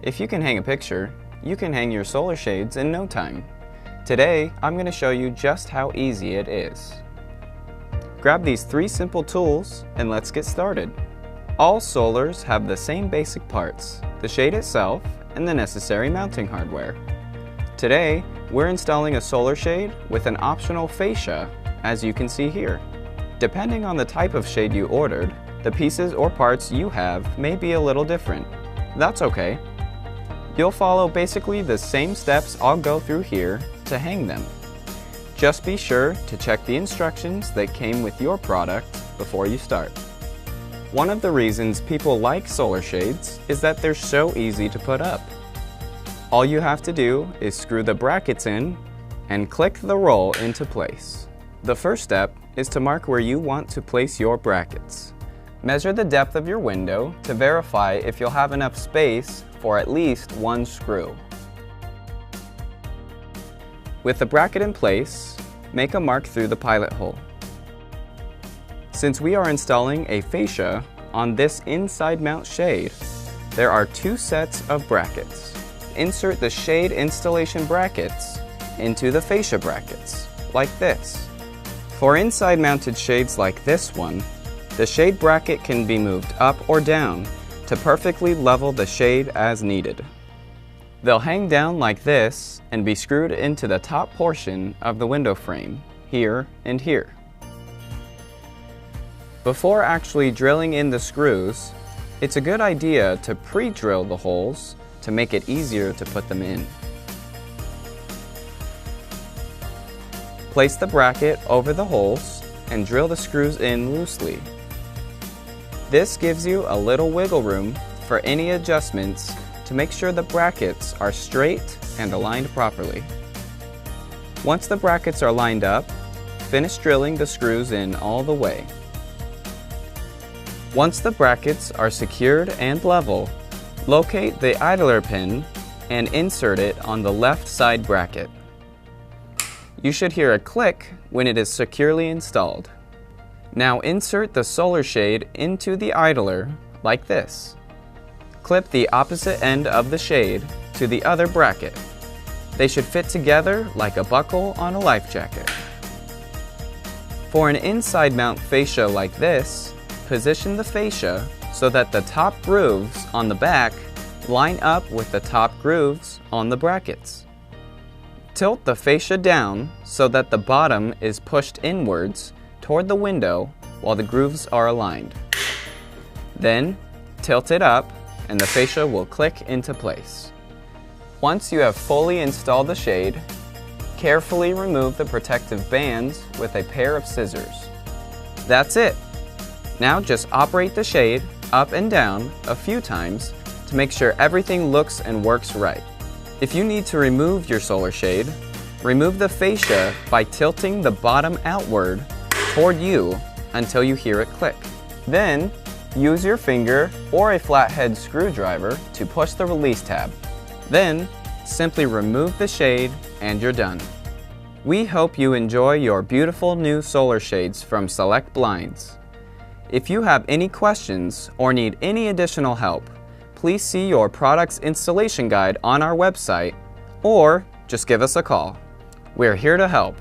If you can hang a picture, you can hang your solar shades in no time. Today, I'm going to show you just how easy it is. Grab these 3 simple tools and let's get started. All solars have the same basic parts, the shade itself and the necessary mounting hardware. Today, we're installing a solar shade with an optional fascia, as you can see here. Depending on the type of shade you ordered, the pieces or parts you have may be a little different. That's okay. You'll follow basically the same steps I'll go through here to hang them. Just be sure to check the instructions that came with your product before you start. One of the reasons people like solar shades is that they're so easy to put up. All you have to do is screw the brackets in and click the roll into place. The first step is to mark where you want to place your brackets. Measure the depth of your window to verify if you'll have enough space for at least 1 screw. With the bracket in place, make a mark through the pilot hole. Since we are installing a fascia on this inside mount shade, there are 2 sets of brackets. Insert the shade installation brackets into the fascia brackets, like this. For inside mounted shades like this one, the shade bracket can be moved up or down to perfectly level the shade as needed. They'll hang down like this and be screwed into the top portion of the window frame, here and here. Before actually drilling in the screws, it's a good idea to pre-drill the holes to make it easier to put them in. Place the bracket over the holes and drill the screws in loosely. This gives you a little wiggle room for any adjustments to make sure the brackets are straight and aligned properly. Once the brackets are lined up, finish drilling the screws in all the way. Once the brackets are secured and level, locate the idler pin and insert it on the left side bracket. You should hear a click when it is securely installed. Now insert the solar shade into the idler like this. Clip the opposite end of the shade to the other bracket. They should fit together like a buckle on a life jacket. For an inside mount fascia like this, position the fascia so that the top grooves on the back line up with the top grooves on the brackets. Tilt the fascia down so that the bottom is pushed inwards toward the window while the grooves are aligned. Then, tilt it up and the fascia will click into place. Once you have fully installed the shade, carefully remove the protective bands with a pair of scissors. That's it! Now just operate the shade up and down a few times to make sure everything looks and works right. If you need to remove your solar shade, remove the fascia by tilting the bottom outward toward you until you hear it click. Then, use your finger or a flathead screwdriver to push the release tab. Then, simply remove the shade and you're done. We hope you enjoy your beautiful new solar shades from Select Blinds. If you have any questions or need any additional help, please see your product's installation guide on our website or just give us a call. We're here to help.